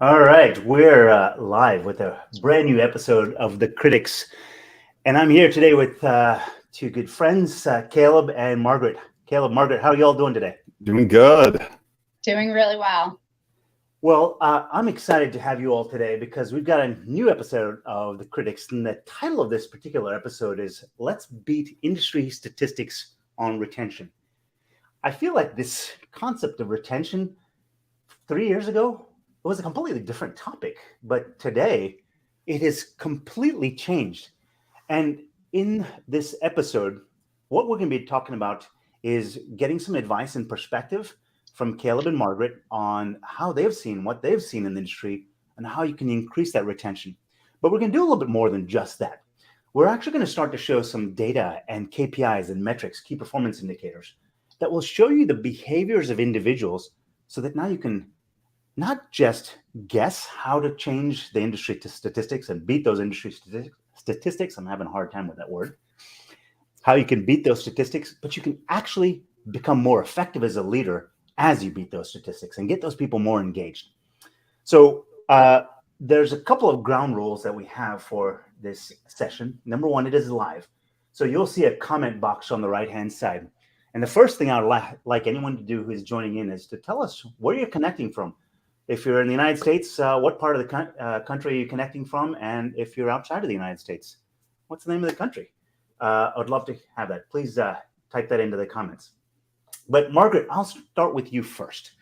All right, we're live with a brand new episode of The Critics. And I'm here today with two good friends, Caleb and Margaret. Caleb, Margaret, how are you all doing today? Doing good. Doing really well. Well, I'm excited to have you all today because we've got a new episode of The Critics. And the title of this particular episode is Let's Beat Industry Statistics on Retention. I feel like this concept of retention 3 years ago, it was a completely different topic. But today, it has completely changed. And in this episode, what we're going to be talking about is getting some advice and perspective from Caleb and Margaret on how they've seen what they've seen in the industry and how you can increase that retention. But we're going to do a little bit more than just that. We're actually going to start to show some data and KPIs and metrics, key performance indicators, that will show you the behaviors of individuals so that now you can not just guess how to change the industry to statistics and beat those industry statistics. I'm having a hard time with that word. How you can beat those statistics, but you can actually become more effective as a leader as you beat those statistics and get those people more engaged. So there's a couple of ground rules that we have for this session. Number one, it is live. So you'll see a comment box on the right-hand side. And the first thing I'd like anyone to do who is joining in is to tell us where you're connecting from. If you're in the United States, what part of the country are you connecting from? And if you're outside of the United States, what's the name of the country? I'd love to have that. Please type that into the comments. But Margaret, I'll start with you first.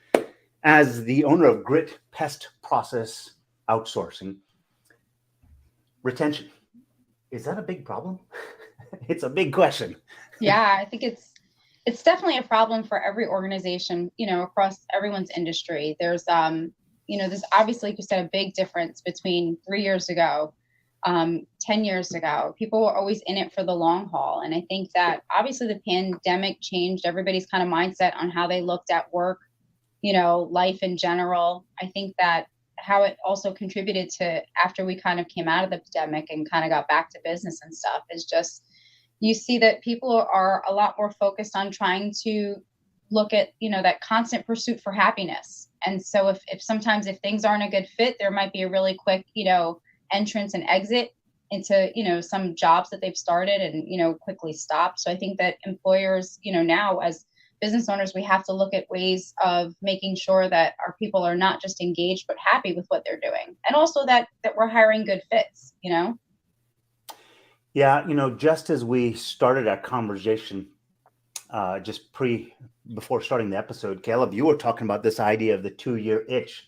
As the owner of Grit Pest Process Outsourcing, retention, is that a big problem? It's a big question. Yeah, I think it's definitely a problem for every organization, across everyone's industry. There's obviously, like you said, a big difference between 3 years ago, 10 years ago. People were always in it for the long haul. And I think that obviously the pandemic changed everybody's kind of mindset on how they looked at work, life in general. I think that how it also contributed to after we kind of came out of the pandemic and kind of got back to business and stuff is just you see that people are a lot more focused on trying to look at, that constant pursuit for happiness. And so if sometimes if things aren't a good fit, there might be a really quick, entrance and exit into, some jobs that they've started and, quickly stop. So I think that employers, now as business owners, we have to look at ways of making sure that our people are not just engaged, but happy with what they're doing. And also that we're hiring good fits. Yeah, just as we started our conversation, before starting the episode, Caleb, you were talking about this idea of the 2-year itch.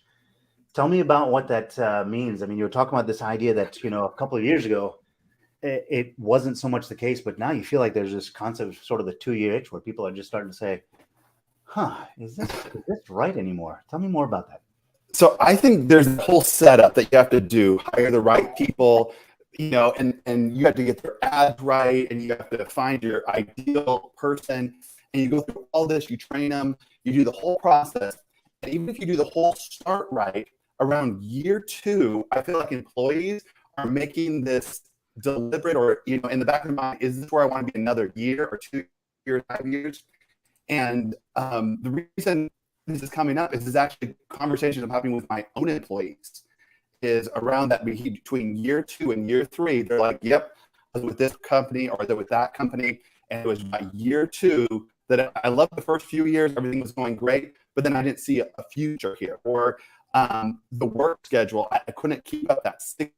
Tell me about what that means. I mean, you were talking about this idea that a couple of years ago, it wasn't so much the case, but now you feel like there's this concept of sort of the 2-year itch where people are just starting to say, "Huh, is this right anymore?" Tell me more about that. So I think there's a whole setup that you have to do, hire the right people, and you have to get their ads right, and you have to find your ideal person, and you go through all this, you train them, you do the whole process. And even if you do the whole start right, around year 2, I feel like employees are making this deliberate or, in the back of their mind, is this where I want to be another year or 2 years, 5 years? And the reason this is coming up is actually conversations I'm having with my own employees is around that between year 2 and year 3. They're like, yep, I was with this company or they're with that company. And it was by year 2 that I loved the first few years. Everything was going great, but then I didn't see a future here. Or the work schedule, I couldn't keep up that 6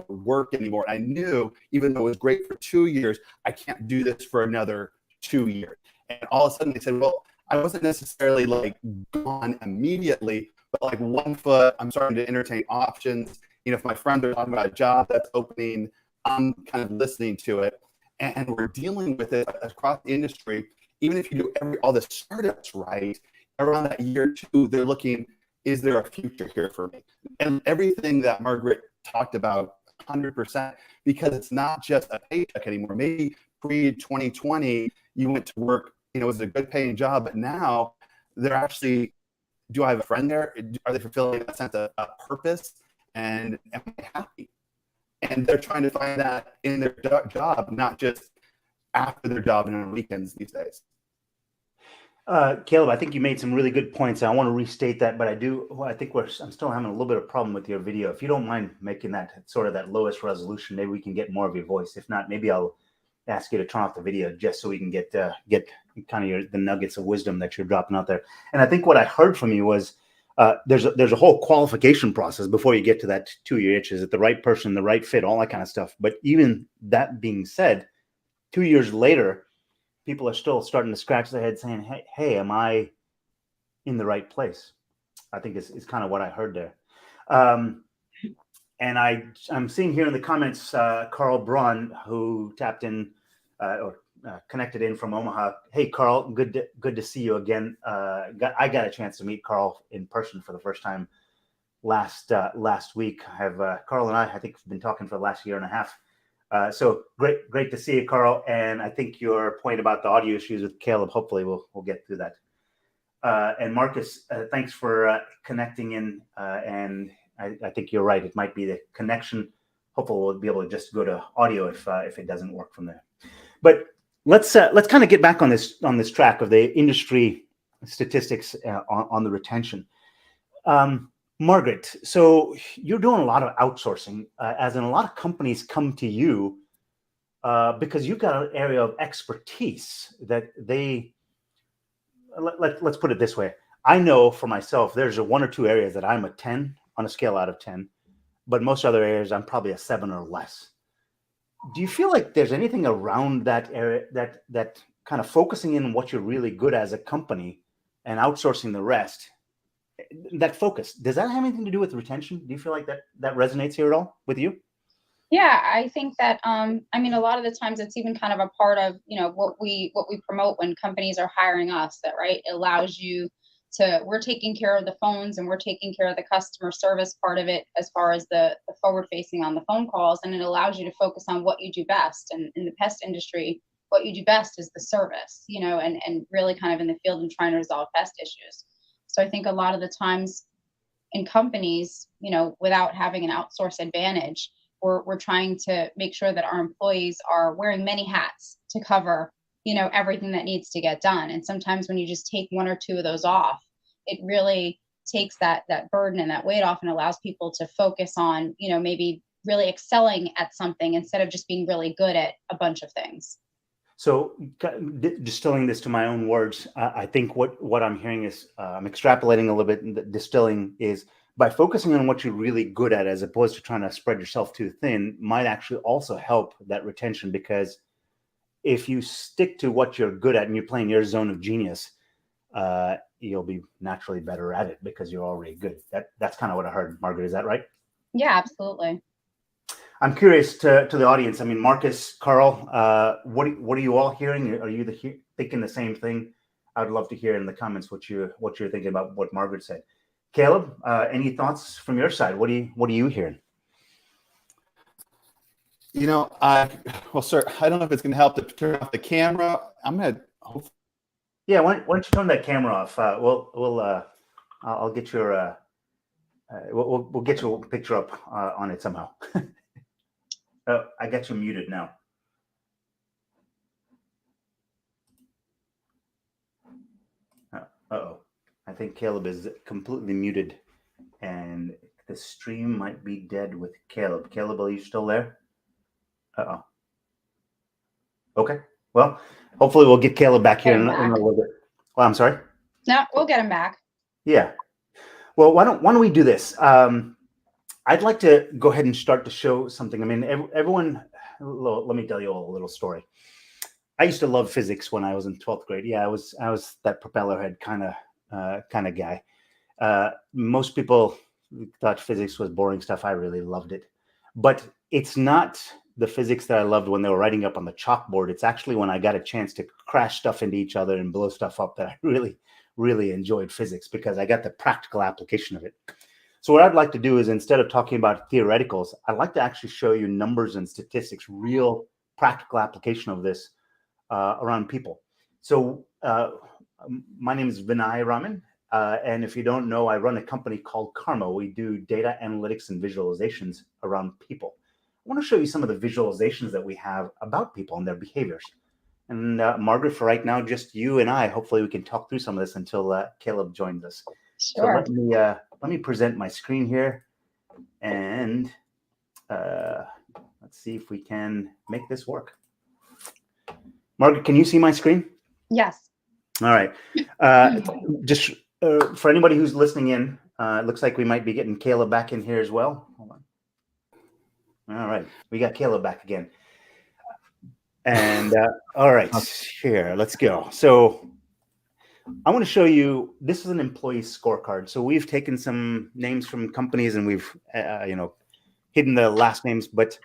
work anymore. I knew even though it was great for 2 years, I can't do this for another 2 years. And all of a sudden they said, well, I wasn't necessarily like gone immediately, but like 1 foot, I'm starting to entertain options. If my friends are talking about a job that's opening, I'm kind of listening to it. And we're dealing with it across the industry. Even if you do all the startups right, around that year 2, they're looking, is there a future here for me? And everything that Margaret talked about, 100%, because it's not just a paycheck anymore. Maybe pre-2020, you went to work, it was a good paying job, but now they're actually, do I have a friend there? Are they fulfilling a sense of purpose? And am I happy? And they're trying to find that in their job, not just after their job and on weekends these days. Caleb, I think you made some really good points. I want to restate that, but I think I'm still having a little bit of problem with your video. If you don't mind making that sort of that lowest resolution, maybe we can get more of your voice. If not, maybe I'll ask you to turn off the video just so we can get kind of the nuggets of wisdom that you're dropping out there. And I think what I heard from you was there's a whole qualification process before you get to that 2-year itch. Is it the right person, the right fit, all that kind of stuff. But even that being said, 2 years later, people are still starting to scratch their head saying, hey, am I in the right place? I think is kind of what I heard there. And I'm seeing here in the comments, Carl Braun, who tapped in or connected in from Omaha. Hey, Carl, good to see you again. I got a chance to meet Carl in person for the first time last week. I have Carl and I think have been talking for the last year and a half. So great to see you, Carl. And I think your point about the audio issues with Caleb, hopefully we'll get through that. And Marcus, thanks for connecting in. And I think you're right. It might be the connection. Hopefully we'll be able to just go to audio if it doesn't work from there. But let's kind of get back on this track of the industry statistics on the retention. Margaret, so you're doing a lot of outsourcing, as in a lot of companies come to you because you've got an area of expertise that let's put it this way. I know for myself, there's 1 or 2 areas that I'm a 10 on a scale out of 10, but most other areas I'm probably a 7 or less. Do you feel like there's anything around that area that kind of focusing in what you're really good as a company and outsourcing the rest? That focus, does that have anything to do with retention? Do you feel like that resonates here at all with you? Yeah, I think that I mean, a lot of the times it's even kind of a part of, what we promote when companies are hiring us, that right, it allows you to, we're taking care of the phones and we're taking care of the customer service part of it as far as the forward facing on the phone calls, and it allows you to focus on what you do best. And in the pest industry, what you do best is the service, and really kind of in the field and trying to resolve pest issues. So I think a lot of the times in companies, without having an outsource advantage, we're trying to make sure that our employees are wearing many hats to cover, everything that needs to get done. And sometimes when you just take 1 or 2 of those off, it really takes that burden and that weight off and allows people to focus on, maybe really excelling at something instead of just being really good at a bunch of things. So distilling this to my own words, I think what I'm hearing is I'm extrapolating a little bit, and the distilling is by focusing on what you're really good at, as opposed to trying to spread yourself too thin, might actually also help that retention. Because if you stick to what you're good at and you're playing your zone of genius, you'll be naturally better at it because you're already good. That's kind of what I heard. Margaret, is that right? Yeah, absolutely. I'm curious to the audience. I mean, Marcus, Carl, what are you all hearing? Are you thinking the same thing? I'd love to hear in the comments what you're thinking about what Margaret said. Caleb, any thoughts from your side? What are you hearing? Well, sir, I don't know if it's going to help to turn off the camera. I'm going to. Yeah, why don't you turn that camera off? I'll get your. We'll get your picture up on it somehow. Oh, I got you muted now. Uh-oh. I think Caleb is completely muted, and the stream might be dead with Caleb. Caleb, are you still there? Uh-oh. Okay. Well, hopefully we'll get Caleb back here in a little bit. Well, I'm sorry? No, we'll get him back. Yeah. Well, why don't we do this? I'd like to go ahead and start to show something. I mean, everyone, let me tell you all a little story. I used to love physics when I was in 12th grade. Yeah, I was that propeller head kind of guy. Most people thought physics was boring stuff. I really loved it. But it's not the physics that I loved when they were writing up on the chalkboard. It's actually when I got a chance to crash stuff into each other and blow stuff up that I really, really enjoyed physics, because I got the practical application of it. So what I'd like to do is, instead of talking about theoreticals, I'd like to actually show you numbers and statistics, real practical application of this around people. So my name is Vinay Raman. And if you don't know, I run a company called Karma. We do data analytics and visualizations around people. I want to show you some of the visualizations that we have about people and their behaviors. And Margaret, for right now, just you and I. Hopefully, we can talk through some of this until Caleb joins us. So Sure. let me present my screen here, and let's see if we can make this work. Margaret, can you see my screen? Yes. All right. Just for anybody who's listening in, it looks like we might be getting Caleb back in here as well. Hold on. All right, we got Caleb back again. And all right, here, let's go. So I want to show you, this is an employee scorecard. So we've taken some names from companies and we've, hidden the last names, but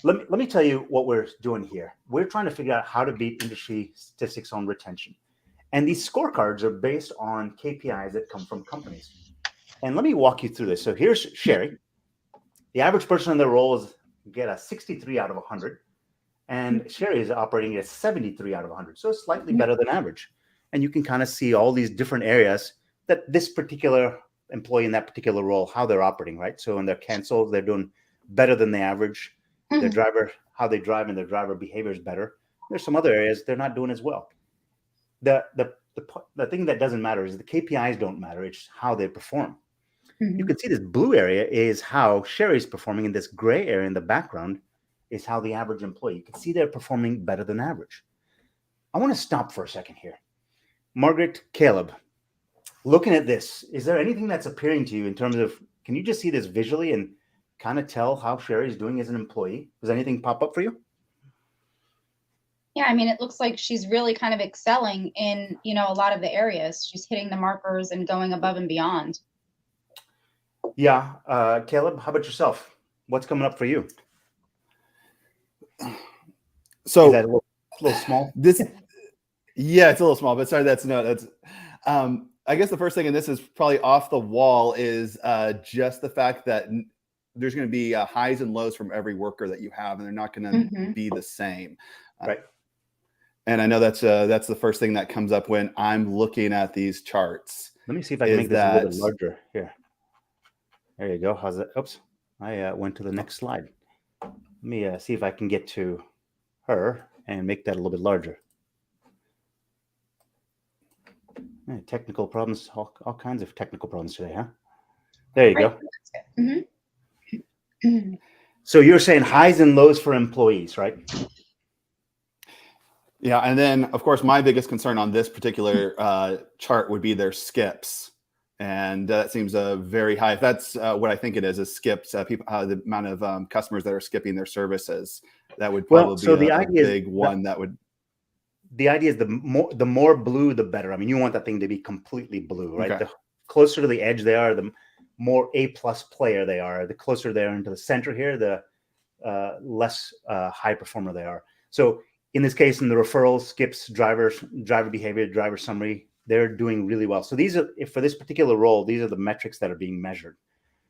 let me tell you what we're doing here. We're trying to figure out how to beat industry statistics on retention. And these scorecards are based on KPIs that come from companies. And let me walk you through this. So here's Sherry. The average person in their role is get a 63 out of 100. And Sherry is operating at 73 out of 100. So it's slightly better than average. And you can kind of see all these different areas that this particular employee in that particular role, how they're operating, right? So in their cancels, they're doing better than the average. Their driver, how they drive and their driver behavior is better. There's some other areas they're not doing as well. The thing that doesn't matter is the KPIs don't matter. It's how they perform. You can see this blue area is how Sherry's performing, and this gray area in the background is how the average employee. You can see they're performing better than average. I want to stop for a second here. Margaret, Caleb, looking at this, is there anything that's appearing to you in terms of, can you just see this visually and kind of tell how Sherry's doing as an employee? Does anything pop up for you? Yeah, I mean, it looks like she's really kind of excelling in, a lot of the areas. She's hitting the markers and going above and beyond. Yeah. Caleb, how about yourself? What's coming up for you? So is that a little small? Yeah, it's a little small, but sorry, I guess the first thing, and this is probably off the wall, is just the fact that there's going to be highs and lows from every worker that you have, and they're not going to be the same. Right. And I know that's the first thing that comes up when I'm looking at these charts. Let me see if I can make this a little bit larger here. There you go. How's it? Oops. I went to the next slide. Let me see if I can get to her and make that a little bit larger. Technical problems, all kinds of technical problems today, huh? There you go. So you're saying highs and lows for employees, right? Yeah, and then of course my biggest concern on this particular chart would be their skips, and that seems very high. If that's what I think it is skips, people, the amount of customers that are skipping their services, that would probably be a big one that would. The idea is the more blue, the better. I mean, you want that thing to be completely blue, right? Okay. The closer to the edge they are, the more A+ player they are. The closer they are into the center here, the less high performer they are. So in this case, in the referrals, skips, driver behavior, driver summary, they're doing really well. So these are, for this particular role, these are the metrics that are being measured.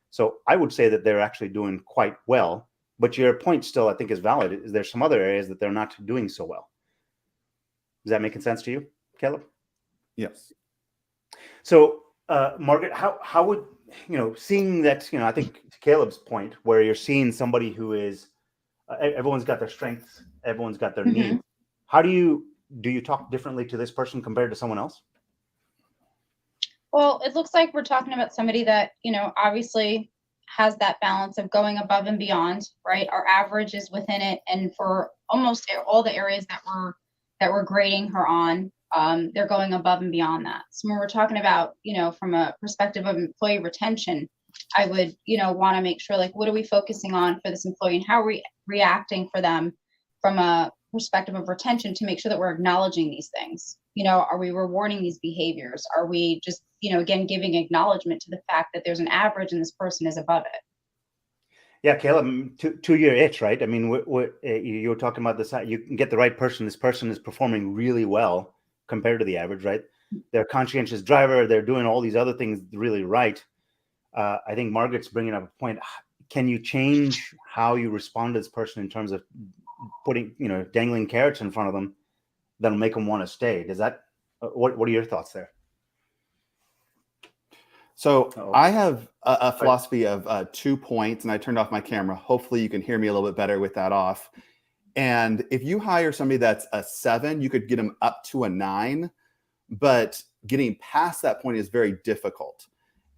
So I would say that they're actually doing quite well. But your point still, I think, is valid. Is there some other areas that they're not doing so well? Is that making sense to you, Caleb? Yes. So, Margaret, how would, seeing that, I think to Caleb's point, where you're seeing somebody who is, everyone's got their strengths, everyone's got their needs. How do you talk differently to this person compared to someone else? Well, it looks like we're talking about somebody that, obviously has that balance of going above and beyond, right? Our average is within it. And for almost all the areas that we're grading her on, they're going above and beyond that. So when we're talking about, from a perspective of employee retention, I would, want to make sure, like, what are we focusing on for this employee and how are we reacting for them from a perspective of retention to make sure that we're acknowledging these things? Are we rewarding these behaviors? Are we just, again, giving acknowledgement to the fact that there's an average and this person is above it? Yeah, Caleb, to your itch, right? I mean, you were talking about this. You can get the right person. This person is performing really well compared to the average, right? They're a conscientious driver. They're doing all these other things really right. I think Margaret's bringing up a point. Can you change how you respond to this person in terms of putting, dangling carrots in front of them that'll make them want to stay? Does that? What are your thoughts there? So I have a philosophy of 2 points, and I turned off my camera. Hopefully you can hear me a little bit better with that off. And if you hire somebody that's a 7, you could get them up to a 9, but getting past that point is very difficult.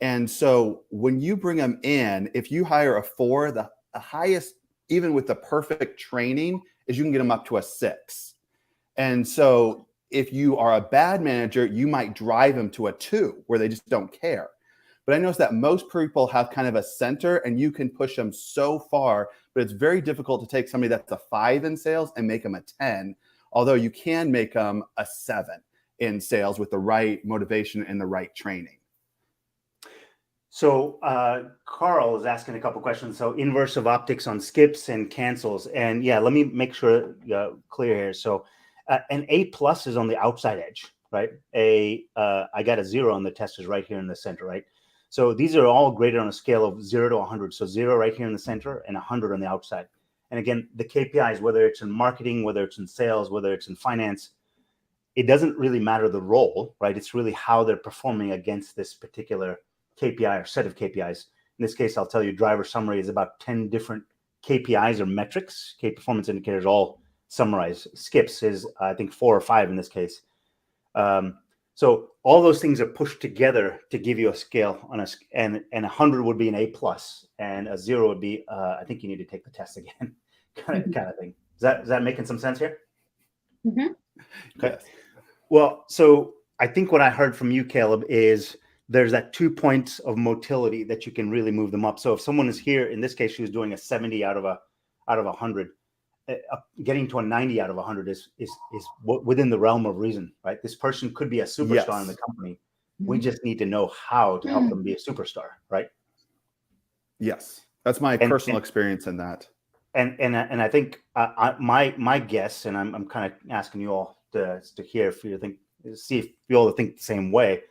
And so when you bring them in, if you hire a 4, the highest, even with the perfect training, is you can get them up to a 6. And so if you are a bad manager, you might drive them to a 2 where they just don't care. But I noticed that most people have kind of a center, and you can push them so far, but it's very difficult to take somebody that's a 5 in sales and make them a 10, although you can make them a 7 in sales with the right motivation and the right training. So Carl is asking a couple questions. So inverse of optics on skips and cancels. And yeah, let me make sure clear here. So an A+ is on the outside edge, right? I got a 0 on the test is right here in the center, right? So these are all graded on a scale of 0 to 100. So 0 right here in the center and 100 on the outside. And again, the KPIs, whether it's in marketing, whether it's in sales, whether it's in finance, it doesn't really matter the role, right? It's really how they're performing against this particular KPI or set of KPIs. In this case, I'll tell you driver summary is about 10 different KPIs or metrics, key performance indicators, all summarized. Skips is, I think, 4 or 5 in this case. So all those things are pushed together to give you a scale on and 100 would be an A+, and a 0 would be, I think you need to take the test again, kind of thing. Is that making some sense here? Mm-hmm. Okay. Well, so I think what I heard from you, Caleb, is there's that 2 points of motility that you can really move them up. So if someone is here, in this case, she was doing a 70 out of 100. Getting to a 90 out of 100 is within the realm of reason, right? This person could be a superstar in the company. We just need to know how to help them be a superstar, right? Yes, that's my personal experience in that. And I think my guess, and I'm kind of asking you all to hear if you think, see if you all think the same way.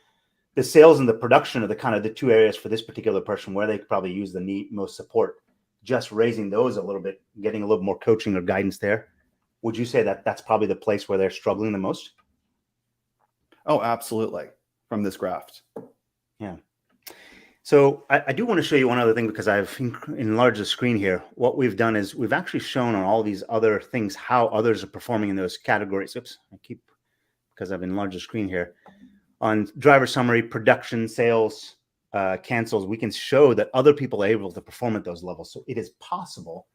The sales and the production are the kind of the 2 areas for this particular person where they could probably use the most support. Just raising those a little bit, getting a little more coaching or guidance there. Would you say that that's probably the place where they're struggling the most? Oh, absolutely. From this graph. Yeah. So I do want to show you one other thing because I've enlarged the screen here. What we've done is we've actually shown on all these other things how others are performing in those categories. Oops, because I've enlarged the screen here. On driver summary, production, sales, cancels, we can show that other people are able to perform at those levels. So it is possible.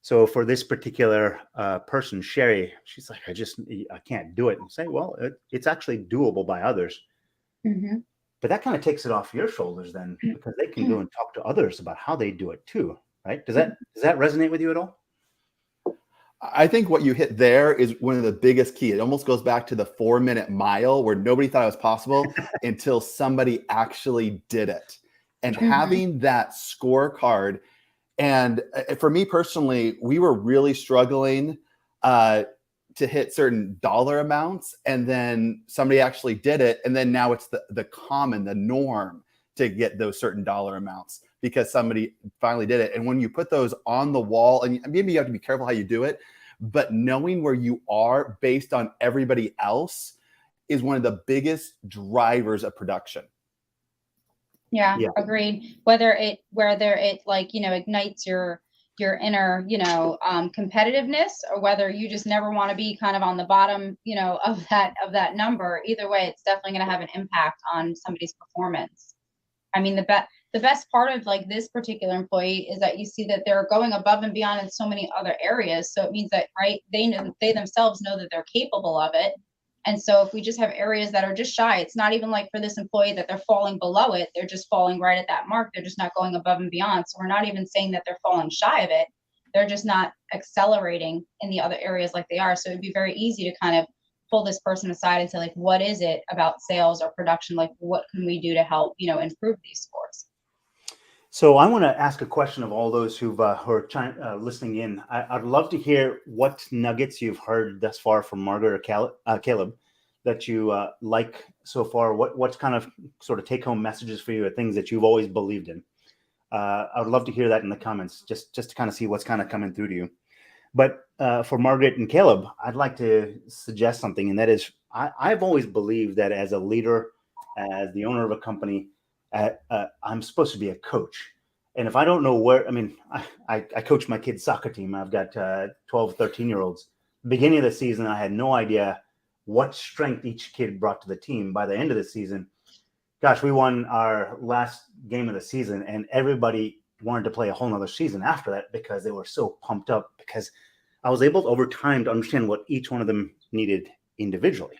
So for this particular person, Sherry, she's like, I can't do it. And say, well, it's actually doable by others. Mm-hmm. But that kind of takes it off your shoulders then, because they can go and talk to others about how they do it too, right? Does that resonate with you at all? I think what you hit there is one of the biggest key. It almost goes back to the 4-minute mile where nobody thought it was possible until somebody actually did it. And having that scorecard, and for me personally, we were really struggling to hit certain dollar amounts, and then somebody actually did it, and then now it's the norm to get those certain dollar amounts because somebody finally did it. And when you put those on the wall, and maybe you have to be careful how you do it, but knowing where you are based on everybody else is one of the biggest drivers of production. Yeah. Agreed. Whether it like, ignites your inner, competitiveness, or whether you just never want to be kind of on the bottom, of that number, either way, it's definitely going to have an impact on somebody's performance. I mean, the best part of like this particular employee is that you see that they're going above and beyond in so many other areas. So it means that, right, they themselves know that they're capable of it. And so if we just have areas that are just shy, it's not even like for this employee that they're falling below it. They're just falling right at that mark. They're just not going above and beyond. So we're not even saying that they're falling shy of it. They're just not accelerating in the other areas like they are. So it'd be very easy to kind of pull this person aside and say, like, what is it about sales or production? Like, what can we do to help, improve these scores? So I want to ask a question of all those who are listening in. I'd love to hear what nuggets you've heard thus far from Margaret or Caleb that you like so far. What's kind of sort of take-home messages for you or things that you've always believed in? I would love to hear that in the comments, just to kind of see what's kind of coming through to you. But for Margaret and Caleb, I'd like to suggest something, and that is I've always believed that as a leader, as the owner of a company, I'm supposed to be a coach. And if I don't know where, I mean, I coach my kids' soccer team. I've got 12, 13-year-olds. Beginning of the season, I had no idea what strength each kid brought to the team. By the end of the season, gosh, we won our last game of the season, and everybody wanted to play a whole nother season after that because they were so pumped up, because I was able over time to understand what each one of them needed individually.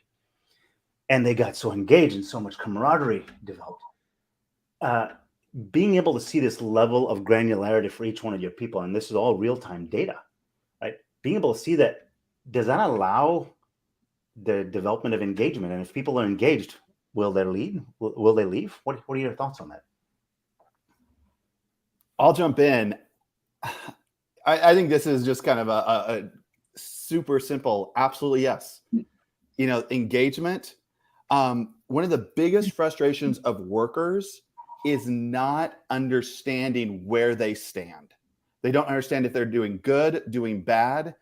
And they got so engaged and so much camaraderie developed. Being able to see this level of granularity for each one of your people, and this is all real-time data, right? Being able to see that, does that allow the development of engagement? And if people are engaged, will they lead? Will they leave? What are your thoughts on that? I'll jump in. I think this is just kind of a super simple, absolutely yes. Engagement. One of the biggest frustrations of workers is not understanding where they stand. They don't understand if they're doing good, doing bad,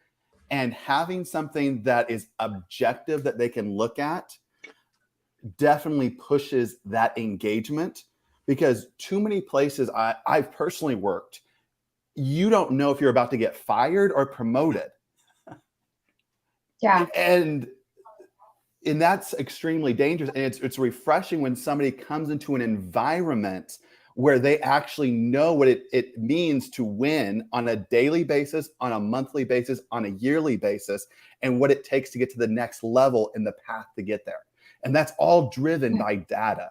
and having something that is objective that they can look at definitely pushes that engagement, because too many places I've personally worked, you don't know if you're about to get fired or promoted. Yeah. And that's extremely dangerous. And it's refreshing when somebody comes into an environment where they actually know what it means to win on a daily basis, on a monthly basis, on a yearly basis, and what it takes to get to the next level in the path to get there. And that's all driven by data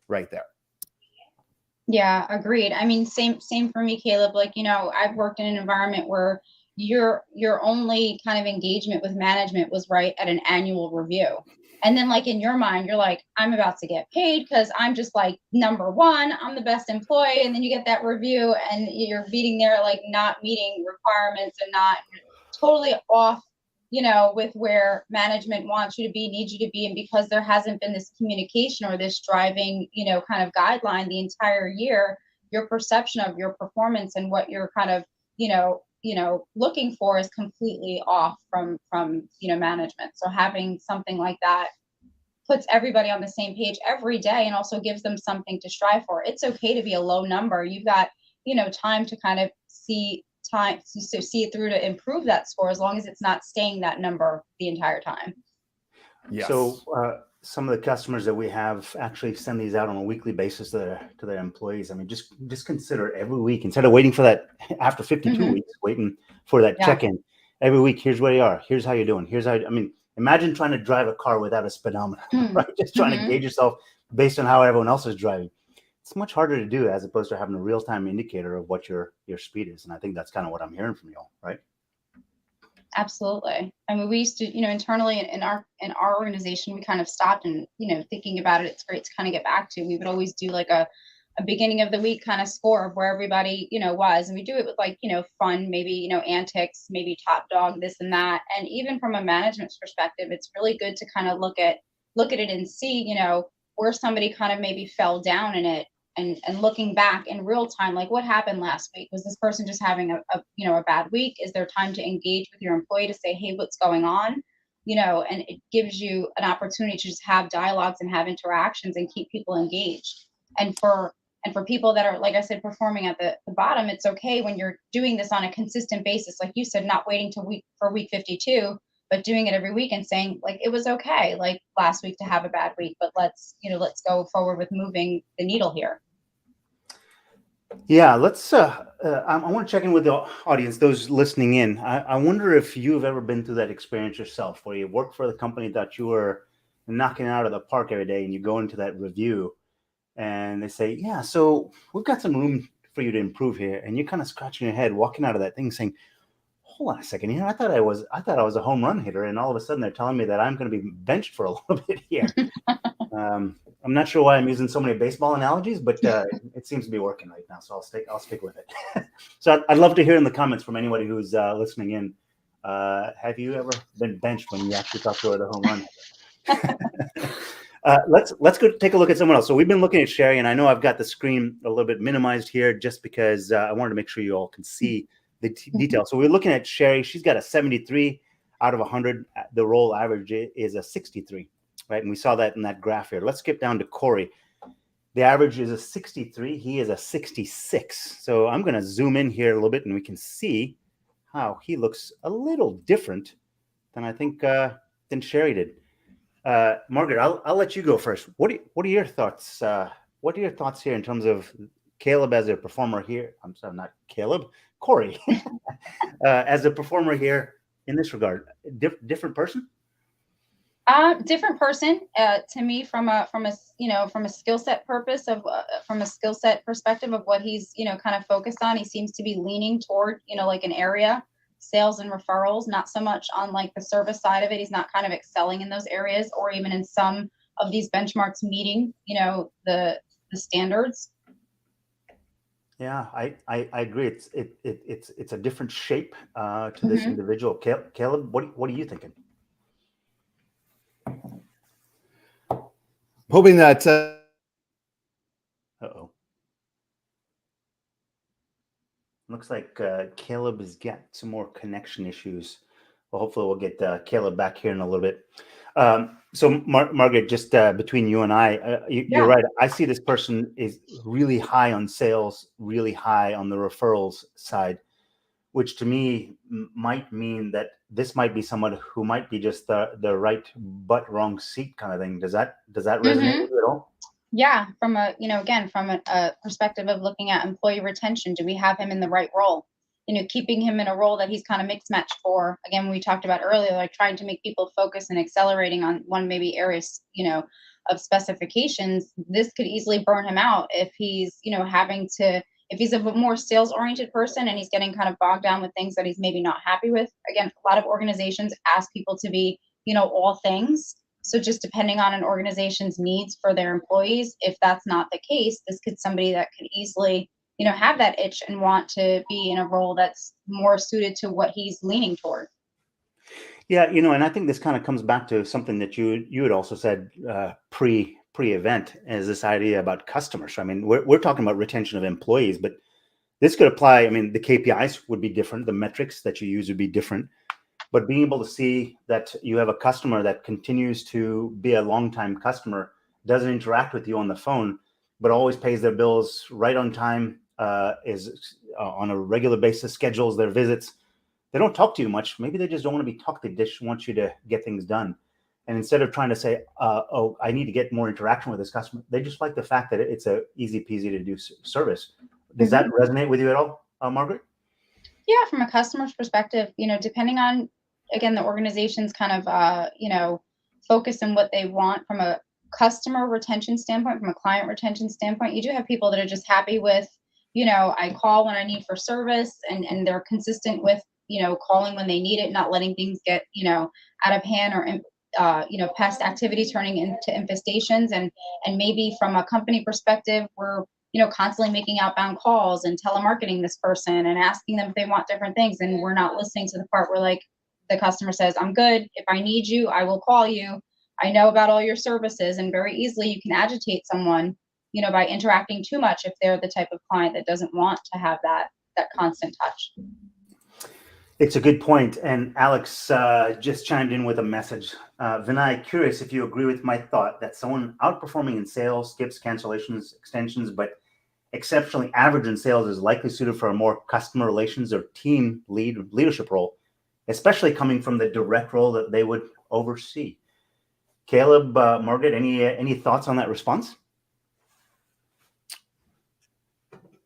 right there. Yeah, agreed. I mean, same for me, Caleb. Like, I've worked in an environment where your only kind of engagement with management was right at an annual review. And then like in your mind, you're like, I'm about to get paid because I'm just like number one, I'm the best employee. And then you get that review and you're beating there, like not meeting requirements and not totally off, with where management wants you to be, needs you to be. And because there hasn't been this communication or this driving, kind of guideline the entire year, your perception of your performance and what you're kind of, looking for is completely off from management. So having something like that puts everybody on the same page every day and also gives them something to strive for. It's okay to be a low number. You've got, time to kind of see it through to improve that score, as long as it's not staying that number the entire time. Yes. So some of the customers that we have actually send these out on a weekly basis to their employees. I mean, just consider every week, instead of waiting for that after 52 weeks, waiting for that check-in every week. Here's where you are. Here's how you're doing. Imagine trying to drive a car without a speedometer, right? Just trying to gauge yourself based on how everyone else is driving. It's much harder to do as opposed to having a real-time indicator of what your speed is. And I think that's kind of what I'm hearing from you all, right? Absolutely. I mean, we used to, internally in our organization, we kind of stopped and, thinking about it, it's great to kind of get back to. We would always do like a beginning of the week kind of score of where everybody, was. And we do it with like, fun, maybe, antics, maybe top dog, this and that. And even from a management's perspective, it's really good to kind of look at it and see, where somebody kind of maybe fell down in it. And looking back in real time, like what happened last week? Was this person just having a bad week? Is there time to engage with your employee to say, hey, what's going on? And it gives you an opportunity to just have dialogues and have interactions and keep people engaged. And for people that are, like I said, performing at the bottom, it's okay when you're doing this on a consistent basis. Like you said, not waiting for week 52, but doing it every week and saying, like, it was okay, like last week to have a bad week, but let's go forward with moving the needle here. Yeah, let's. I want to check in with the audience, those listening in. I wonder if you've ever been through that experience yourself, where you work for the company that you were knocking out of the park every day, and you go into that review, and they say, "Yeah, so we've got some room for you to improve here," and you're kind of scratching your head, walking out of that thing, saying, "Hold on a second here. I thought I was a home run hitter, and all of a sudden they're telling me that I'm going to be benched for a little bit here." I'm not sure why I'm using so many baseball analogies, but it seems to be working right now, so I'll stick with it. So I'd love to hear in the comments from anybody who's listening in. Have you ever been benched when you actually thought you were the home run? Let's go take a look at someone else. So we've been looking at Sherry, and I know I've got the screen a little bit minimized here just because I wanted to make sure you all can see the details. So we're looking at Sherry. She's got a 73 out of 100. The role average is a 63. Right, and we saw that in that graph here. Let's skip down to Corey. The average is a 63. He is a 66. So I'm going to zoom in here a little bit, and we can see how he looks a little different than I think than Sherry did. Margaret, I'll let you go first. What are your thoughts? What are your thoughts here in terms of Caleb as a performer here? I'm sorry, not Caleb, Corey, as a performer here in this regard. Different person? Different person to me from a skill set purpose of from a skill set perspective of what he's kind of focused on. He seems to be leaning toward like an area, sales and referrals, not so much on like the service side of it. He's not kind of excelling in those areas, or even in some of these benchmarks meeting the standards. Yeah, I agree. It's a different shape to this individual. Caleb, what are you thinking? Hoping that. Uh-oh. Looks like Caleb has got some more connection issues. Well, hopefully we'll get Caleb back here in a little bit. So Margaret, just between you and I, you're right. I see this person is really high on sales, really high on the referrals side, which to me might mean that this might be someone who might be just the right but wrong seat kind of thing. Does that resonate with you at all? Yeah, from a from a perspective of looking at employee retention, do we have him in the right role? Keeping him in a role that he's kind of mixed match for. Again, we talked about earlier, like trying to make people focus and accelerating on one maybe areas, of specifications. This could easily burn him out if he's, if he's a more sales oriented person and he's getting kind of bogged down with things that he's maybe not happy with. Again, a lot of organizations ask people to be, all things. So just depending on an organization's needs for their employees, if that's not the case, this could somebody that could easily have that itch and want to be in a role that's more suited to what he's leaning toward. Yeah, and I think this kind of comes back to something that you had also said pre-event, as this idea about customers. I mean, we're talking about retention of employees, but this could apply. I mean, the KPIs would be different, the metrics that you use would be different, but being able to see that you have a customer that continues to be a longtime customer, doesn't interact with you on the phone, but always pays their bills right on time, is on a regular basis, schedules their visits. They don't talk to you much. Maybe they just don't want to be talked to. They just want you to get things done. And instead of trying to say, oh, I need to get more interaction with this customer, they just like the fact that it's a easy peasy to do service. Does that resonate with you at all, Margaret? Yeah, from a customer's perspective, depending on, again, the organization's kind of, focus on what they want from a customer retention standpoint, from a client retention standpoint, you do have people that are just happy with, I call when I need for service, and they're consistent with, calling when they need it, not letting things get, out of hand or, past activity turning into infestations. And maybe from a company perspective, we're, constantly making outbound calls and telemarketing this person and asking them if they want different things. And we're not listening to the part where like the customer says, I'm good. If I need you, I will call you. I know about all your services. And very easily you can agitate someone, by interacting too much if they're the type of client that doesn't want to have that constant touch. It's a good point. And Alex just chimed in with a message. Vinay, curious if you agree with my thought that someone outperforming in sales, skips, cancellations, extensions, but exceptionally average in sales is likely suited for a more customer relations or team leadership role, especially coming from the direct role that they would oversee. Caleb, Margaret, any thoughts on that response?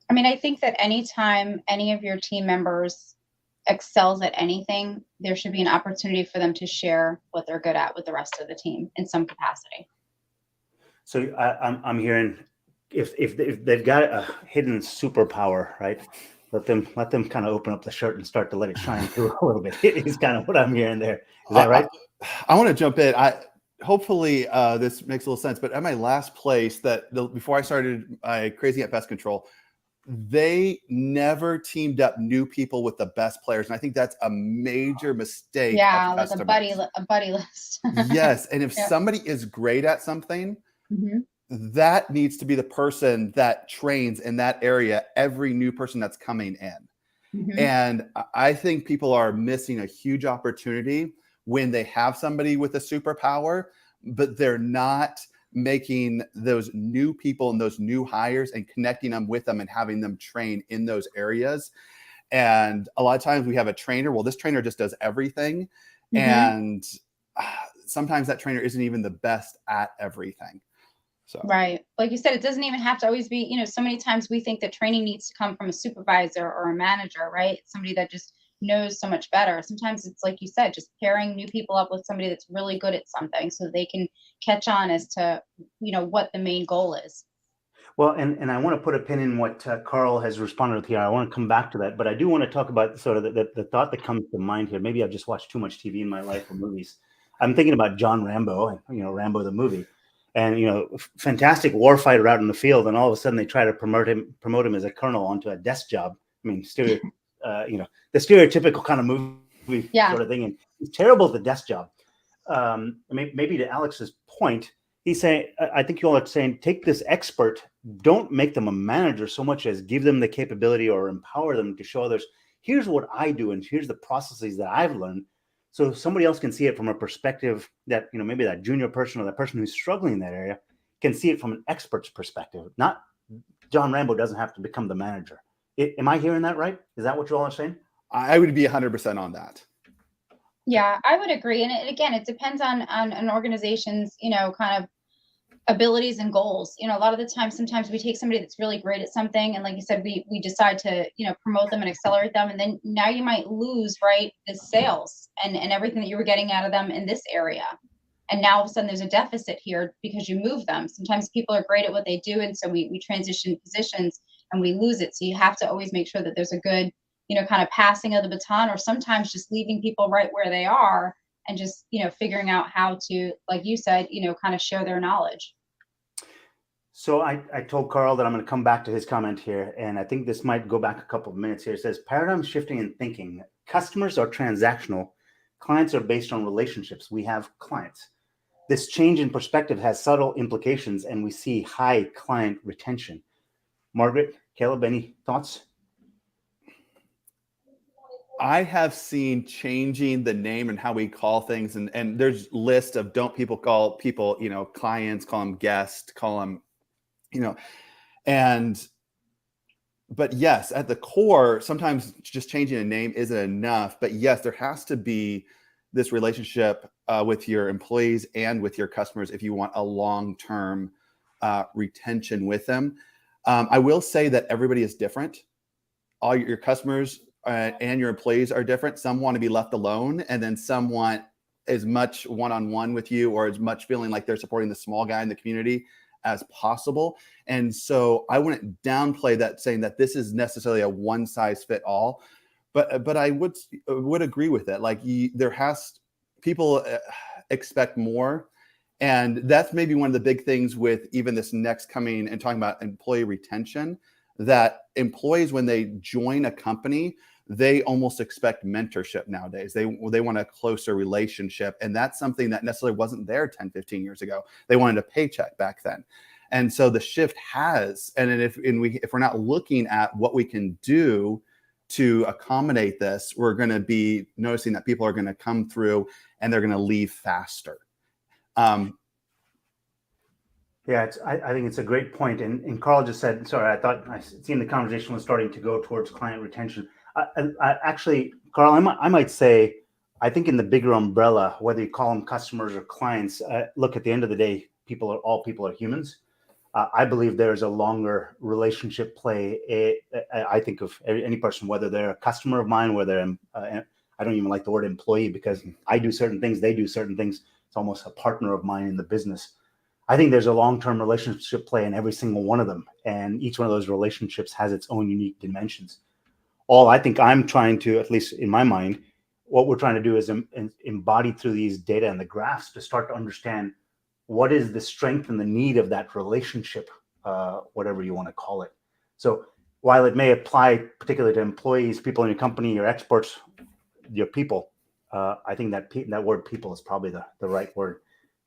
I mean, I think that anytime any of your team members excels at anything, there should be an opportunity for them to share what they're good at with the rest of the team in some capacity. So I'm hearing if they've got a hidden superpower, right? Let them kind of open up the shirt and start to let it shine through a little bit. Is kind of what I'm hearing there. Is that right? I want to jump in. Hopefully this makes a little sense. But at my last place, before I started Crazy at Pest Control, they never teamed up new people with the best players, and I think that's a major mistake. Yeah, like a buddy list. Yes, and if somebody is great at something, that needs to be the person that trains in that area every new person that's coming in. And I think people are missing a huge opportunity when they have somebody with a superpower, but they're not making those new people and those new hires and connecting them with them and having them train in those areas. And a lot of times we have a trainer. Well, this trainer just does everything. And sometimes that trainer isn't even the best at everything. So. Right. Like you said, it doesn't even have to always be, so many times we think that training needs to come from a supervisor or a manager, right? Somebody that just knows so much better. Sometimes it's like you said, just pairing new people up with somebody that's really good at something so that they can catch on as to, what the main goal is. Well, and I want to put a pin in what Carl has responded with here. I want to come back to that, but I do want to talk about sort of the thought that comes to mind here. Maybe I've just watched too much TV in my life or movies. I'm thinking about John Rambo, Rambo the movie. And fantastic warfighter out in the field, and all of a sudden they try to promote him as a colonel onto a desk job. I mean, the stereotypical kind of movie sort of thing, and he's terrible at the desk job. Maybe to Alex's point, he's saying, I think you all are saying, take this expert, don't make them a manager so much as give them the capability or empower them to show others, here's what I do, and here's the processes that I've learned. So somebody else can see it from a perspective that, maybe that junior person or that person who's struggling in that area can see it from an expert's perspective. Not John Rambo doesn't have to become the manager. Am I hearing that right? Is that what you all are saying? I would be 100% on that. Yeah, I would agree. And again, it depends on an organization's, kind of abilities and goals. A lot of the time, sometimes we take somebody that's really great at something, and like you said, we decide to promote them and accelerate them, and then now you might lose the sales and everything that you were getting out of them in this area, and now all of a sudden there's a deficit here because you move them. Sometimes people are great at what they do, and so we transition positions and we lose it. So you have to always make sure that there's a good kind of passing of the baton, or sometimes just leaving people right where they are and just figuring out how to, like you said, kind of share their knowledge. So I told Carl that I'm going to come back to his comment here, and I think this might go back a couple of minutes here. It says, paradigm shifting in thinking. Customers are transactional. Clients are based on relationships. We have clients. This change in perspective has subtle implications, and we see high client retention. Margaret, Caleb, any thoughts? I have seen changing the name and how we call things, and there's lists of don't people call people, clients, call them guests, call them, but yes, at the core, sometimes just changing a name isn't enough. But yes, there has to be this relationship with your employees and with your customers if you want a long-term retention with them. I will say that everybody is different. All your customers and your employees are different. Some want to be left alone, and then some want as much one-on-one with you, or as much feeling like they're supporting the small guy in the community as possible. And so I wouldn't downplay that, saying that this is necessarily a one size fit all, but I would agree with it. Like people expect more. And that's maybe one of the big things with even this next coming and talking about employee retention, that employees, when they join a company, they almost expect mentorship nowadays. They want a closer relationship. And that's something that necessarily wasn't there 10, 15 years ago. They wanted a paycheck back then. And so the shift has, and if we're not looking at what we can do to accommodate this, we're going to be noticing that people are going to come through and they're going to leave faster. Yeah, I think it's a great point. And Carl just said, sorry, I thought I seen the conversation was starting to go towards client retention. I actually, Carl, I might say, I think in the bigger umbrella, whether you call them customers or clients, look, at the end of the day, all people are humans. I believe there's a longer relationship play. I think of any person, whether they're a customer of mine, whether I don't even like the word employee, because I do certain things, they do certain things. It's almost a partner of mine in the business. I think there's a long-term relationship play in every single one of them. And each one of those relationships has its own unique dimensions. All I think I'm trying to, at least in my mind, what we're trying to do is embody through these data and the graphs to start to understand what is the strength and the need of that relationship, whatever you want to call it. So while it may apply particularly to employees, people in your company, your experts, your people, I think that word people is probably the right word.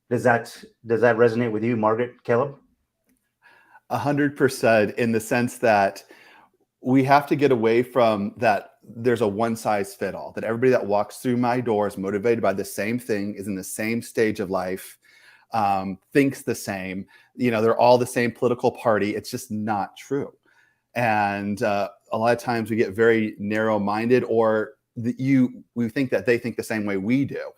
Does that resonate with you, Margaret, Caleb? 100%, in the sense that we have to get away from that. There's a one size fit all, that everybody that walks through my door is motivated by the same thing, is in the same stage of life. thinks the same. They're all the same political party. It's just not true. And a lot of times we get very narrow-minded, or we think that they think the same way we do.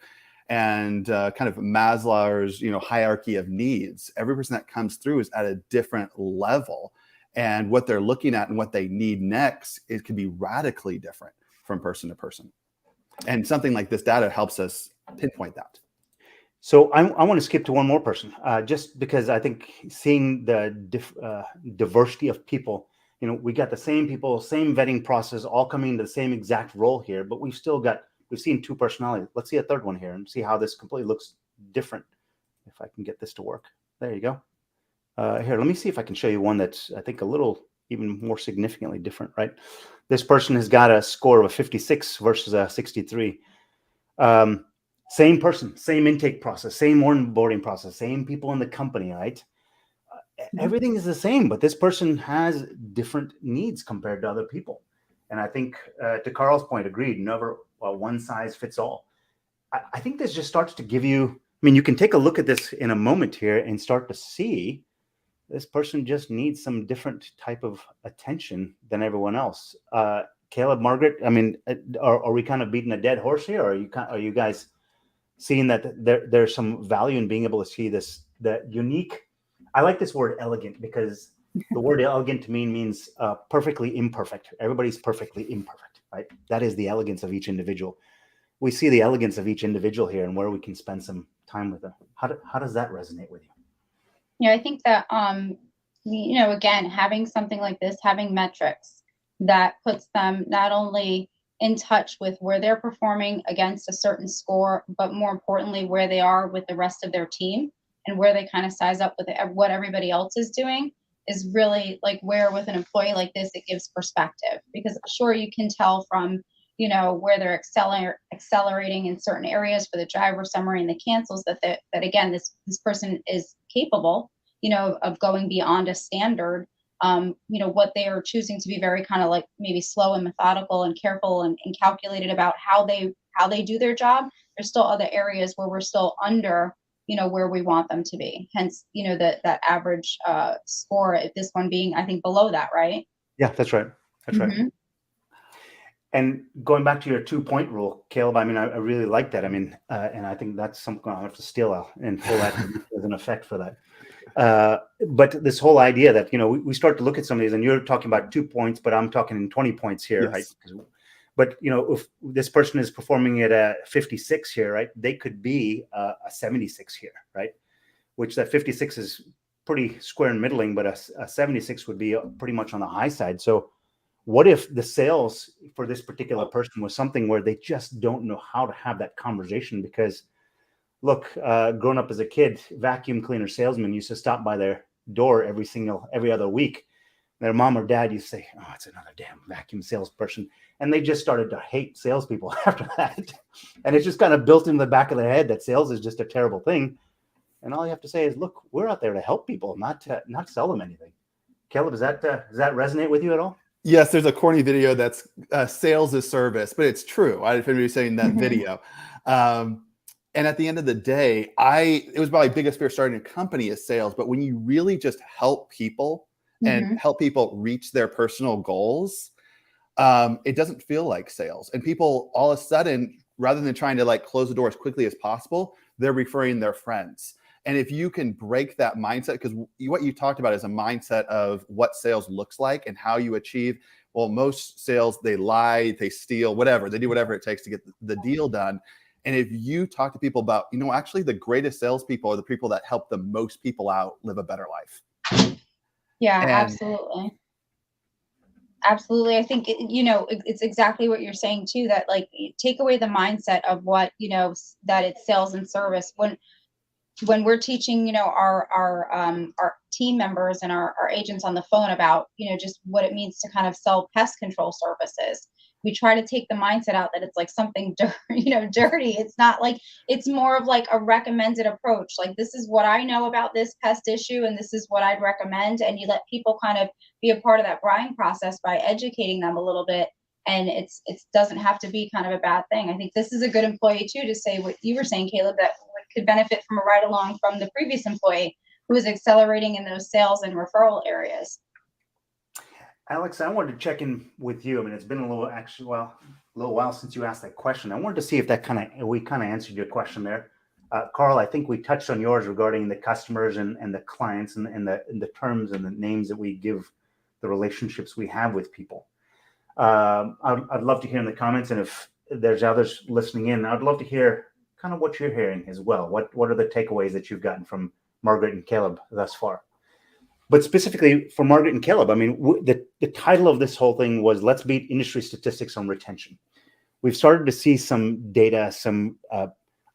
And kind of Maslow's, hierarchy of needs. Every person that comes through is at a different level. And what they're looking at and what they need next, it can be radically different from person to person. And something like this data helps us pinpoint that. So I want to skip to one more person, just because I think seeing the diversity of people, we got the same people, same vetting process, all coming into the same exact role here, but we've seen two personalities. Let's see a third one here and see how this completely looks different. If I can get this to work. There you go. Here, let me see if I can show you one that's, I think, a little even more significantly different, right? This person has got a score of a 56 versus a 63. Same person, same intake process, same onboarding process, same people in the company, right? Everything is the same, but this person has different needs compared to other people. And I think, to Carl's point, agreed, never one size fits all. I think this just starts to give you, you can take a look at this in a moment here and start to see this person just needs some different type of attention than everyone else. Caleb, Margaret, are we kind of beating a dead horse here? Or are you guys seeing that there's some value in being able to see this, the unique? I like this word elegant, because the word elegant to me means perfectly imperfect. Everybody's perfectly imperfect, right? That is the elegance of each individual. We see the elegance of each individual here and where we can spend some time with them. How does that resonate with you? Yeah, I think that, again, having something like this, having metrics that puts them not only in touch with where they're performing against a certain score, but more importantly, where they are with the rest of their team and where they kind of size up with what everybody else is doing, is really like where with an employee like this, it gives perspective. Because sure, you can tell from, where they're accelerating in certain areas for the driver summary and the cancels that again, this person is capable, of going beyond a standard. What they are choosing to be very kind of like maybe slow and methodical and careful and calculated about how they do their job. There's still other areas where we're still under, where we want them to be. Hence, that average score, this one being, I think, below that, right? Yeah, that's right. That's right. And going back to your 2-point rule, Caleb, I really like that. And I think that's something I'll have to steal and pull that as an effect for that. But this whole idea that, we start to look at some of these, and you're talking about 2 points, but I'm talking in 20 points here, yes. Right? But, if this person is performing at a 56 here, right, they could be a 76 here, right? Which that 56 is pretty square and middling, but a 76 would be pretty much on the high side. So what if the sales for this particular person was something where they just don't know how to have that conversation? Because look, growing up as a kid, vacuum cleaner salesmen used to stop by their door every other week. Their mom or dad used to say, "Oh, it's another damn vacuum salesperson." And they just started to hate salespeople after that. And it's just kind of built into the back of their head that sales is just a terrible thing. And all you have to say is, look, we're out there to help people, not sell them anything. Caleb, does that resonate with you at all? Yes, there's a corny video that's sales is service, but it's true. I if anybody's saying that video. And at the end of the day, it was my biggest fear starting a company is sales. But when you really just help people and help people reach their personal goals, it doesn't feel like sales. And people all of a sudden, rather than trying to like close the door as quickly as possible, they're referring their friends. And if you can break that mindset, because what you talked about is a mindset of what sales looks like and how you achieve. Well, most sales, they lie, they steal, whatever. They do whatever it takes to get the deal done. And if you talk to people about, actually the greatest salespeople are the people that help the most people out live a better life. Yeah, absolutely. Absolutely. I think, it's exactly what you're saying too, that like take away the mindset of what, that it's sales and service. When we're teaching, our team members and our agents on the phone about, just what it means to kind of sell pest control services, we try to take the mindset out that it's like something dirty. It's not like, it's more of like a recommended approach. Like, this is what I know about this pest issue, and this is what I'd recommend. And you let people kind of be a part of that buying process by educating them a little bit. And it doesn't have to be kind of a bad thing. I think this is a good employee too, to say what you were saying, Caleb, that could benefit from a ride along from the previous employee who is accelerating in those sales and referral areas. Alex, I wanted to check in with you. I mean, it's been a little while since you asked that question. I wanted to see if we kind of answered your question there. Carl, I think we touched on yours regarding the customers and the clients and the terms and the names that we give the relationships we have with people. I'd love to hear in the comments, and if there's others listening in, I'd love to hear kind of what you're hearing as well. What are the takeaways that you've gotten from Margaret and Caleb thus far? But specifically for Margaret and Caleb, I mean, the title of this whole thing was "Let's Beat Industry Statistics on Retention." We've started to see some data, some I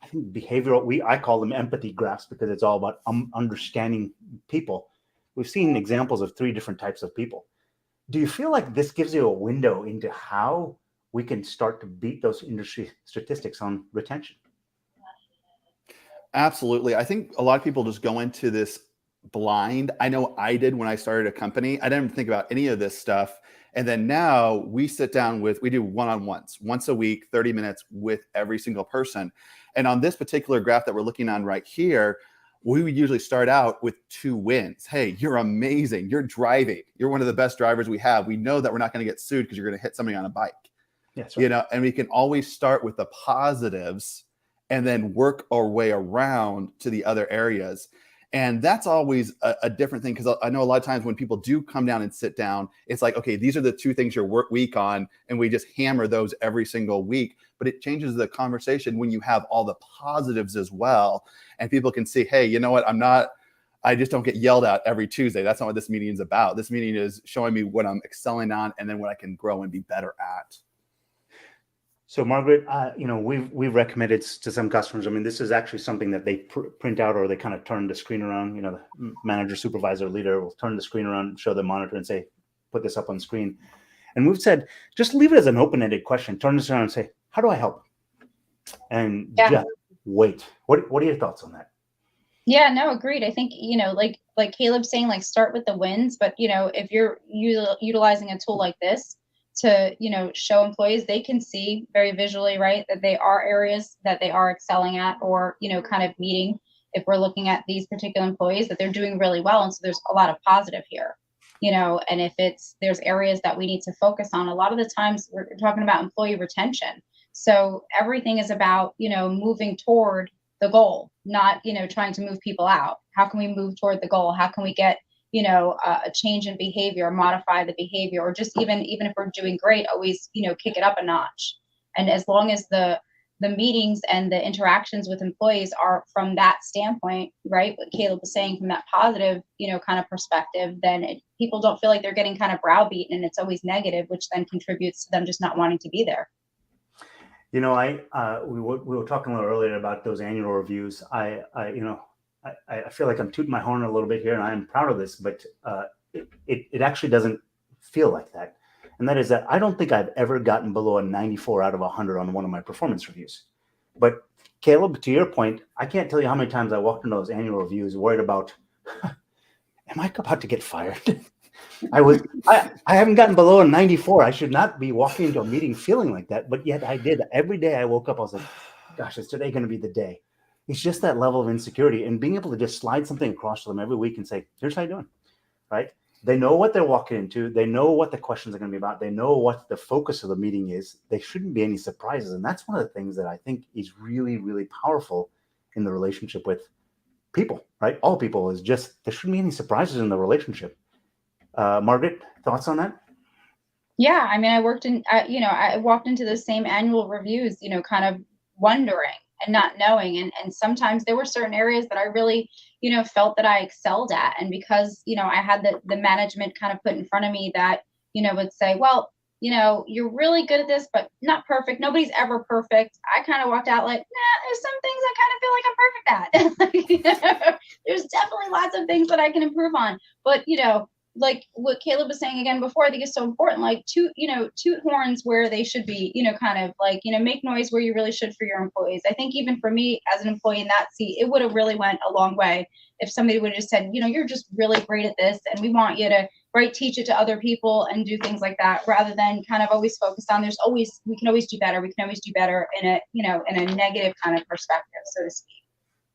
think behavioral. I call them empathy graphs because it's all about understanding people. We've seen examples of 3 different types of people. Do you feel like this gives you a window into how we can start to beat those industry statistics on retention? Absolutely. I think a lot of people just go into this blind. I know I did when I started a company. I didn't think about any of this stuff. And then now we sit down we do one-on-ones once a week, 30 minutes with every single person. And on this particular graph that we're looking on right here, we would usually start out with 2 wins. Hey, you're amazing. You're driving. You're one of the best drivers we have. We know that we're not going to get sued because you're going to hit somebody on a bike. Yes, right. And we can always start with the positives and then work our way around to the other areas. And that's always a different thing, because I know a lot of times when people do come down and sit down, it's like, okay, these are the 2 things you're weak on, and we just hammer those every single week. But it changes the conversation when you have all the positives as well, and people can see, hey, you know what, I just don't get yelled at every Tuesday. That's not what this meeting is about. This meeting is showing me what I'm excelling on and then what I can grow and be better at. So Margaret, we've recommended to some customers. I mean, this is actually something that they print out, or they kind of turn the screen around. The manager, supervisor, leader will turn the screen around, show the monitor, and say, "Put this up on screen." And we've said, just leave it as an open-ended question. Turn this around and say, "How do I help?" And just wait. What are your thoughts on that? Yeah, no, agreed. I think, like Caleb's saying, like start with the wins, but if you're utilizing a tool like this to, show employees, they can see very visually, right, that they are areas that they are excelling at, or, kind of meeting, if we're looking at these particular employees, that they're doing really well. And so there's a lot of positive here, and if there's areas that we need to focus on, a lot of the times we're talking about employee retention. So everything is about, moving toward the goal, not, trying to move people out. How can we move toward the goal? How can we get, a change in behavior, modify the behavior, or just even if we're doing great, always, kick it up a notch. And as long as the meetings and the interactions with employees are from that standpoint, right, what Caleb was saying, from that positive, kind of perspective, then people don't feel like they're getting kind of browbeaten, and it's always negative, which then contributes to them just not wanting to be there. We were talking a little earlier about those annual reviews. I feel like I'm tooting my horn a little bit here, and I am proud of this, but it actually doesn't feel like that. And that is that I don't think I've ever gotten below a 94 out of 100 on one of my performance reviews. But Caleb, to your point, I can't tell you how many times I walked into those annual reviews worried about, am I about to get fired? I haven't gotten below a 94. I should not be walking into a meeting feeling like that, but yet I did. Every day I woke up, I was like, gosh, is today going to be the day? It's just that level of insecurity, and being able to just slide something across to them every week and say, here's how you're doing, right? They know what they're walking into. They know what the questions are going to be about. They know what the focus of the meeting is. There shouldn't be any surprises. And that's one of the things that I think is really, really powerful in the relationship with people, right? All people, is just, there shouldn't be any surprises in the relationship. Margaret, thoughts on that? Yeah, I mean, I walked into those same annual reviews, kind of wondering and not knowing. And sometimes there were certain areas that I really, felt that I excelled at. And because, I had the management kind of put in front of me that, would say, well, you're really good at this, but not perfect. Nobody's ever perfect. I kind of walked out like, there's some things I kind of feel like I'm perfect at. There's definitely lots of things that I can improve on. But, like what Caleb was saying again before, I think is so important, like toot horns where they should be, kind of like, make noise where you really should for your employees. I think even for me as an employee in that seat, it would have really went a long way if somebody would have just said, you're just really great at this, and we want you to, right, teach it to other people and do things like that, rather than kind of always focus on we can always do better. We can always do better in a, in a negative kind of perspective, so to speak.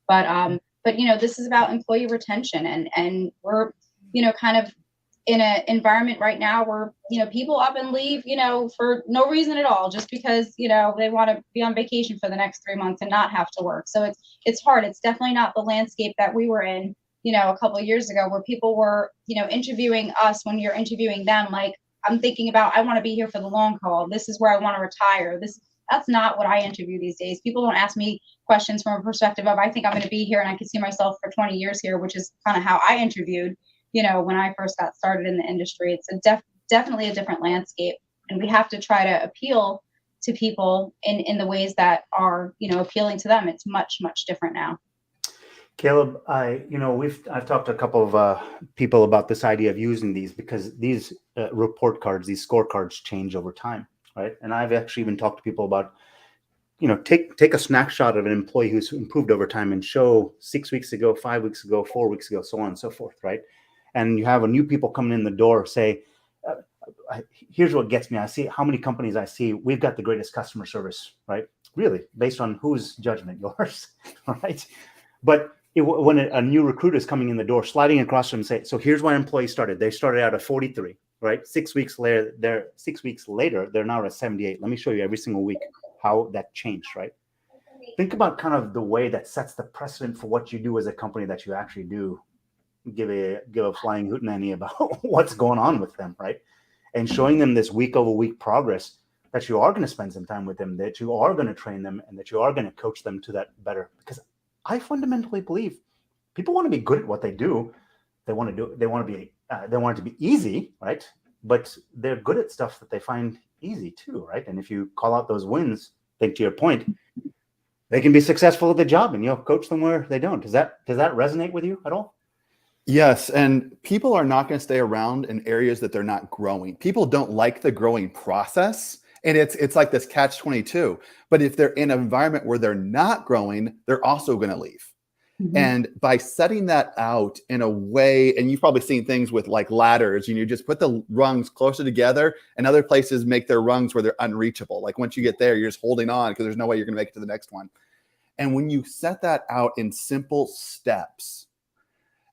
But this is about employee retention, and we're kind of in an environment right now where people up and leave for no reason at all, just because they want to be on vacation for the next 3 months and not have to work. So it's hard. It's definitely not the landscape that we were in a couple of years ago, where people were interviewing us when you're interviewing them. Like, I'm thinking about, I want to be here for the long haul. This is where I want to retire. That's not what I interview these days. People don't ask me questions from a perspective of, I think I'm going to be here and I can see myself for 20 years here, which is kind of how I interviewed when I first got started in the industry. It's definitely a different landscape, and we have to try to appeal to people in the ways that are appealing to them. It's much, much different now. Caleb, I've talked to a couple of people about this idea of using these, because these report cards, these scorecards, change over time, right? And I've actually even talked to people about, take a snapshot of an employee who's improved over time and show 6 weeks ago, 5 weeks ago, 4 weeks ago, so on and so forth, right? And you have a new people coming in the door say, here's what gets me. I see how many companies I see, we've got the greatest customer service, right? Really, based on whose judgment? Yours, right? But when a new recruiter is coming in the door, sliding across from say, so here's why employees started. They started out at 43, right? 6 weeks later, they're now at 78. Let me show you every single week how that changed, right? Think about kind of the way that sets the precedent for what you do as a company, that you actually do give a flying hootenanny about what's going on with them, right? And showing them this week over week progress, that you are going to spend some time with them, that you are going to train them, and that you are going to coach them to that better. Because I fundamentally believe people want to be good at what they do. They want to it to be easy, right? But they're good at stuff that they find easy too, right? And if you call out those wins, think to your point, they can be successful at the job, and you'll coach them where they don't. Does that resonate with you at all? Yes, and people are not going to stay around in areas that they're not growing. People don't like the growing process, and it's like this catch-22. But if they're in an environment where they're not growing, they're also going to leave. Mm-hmm. And by setting that out in a way, and you've probably seen things with like ladders, you just put the rungs closer together, and other places make their rungs where they're unreachable. Like once you get there, you're just holding on because there's no way you're going to make it to the next one. And when you set that out in simple steps,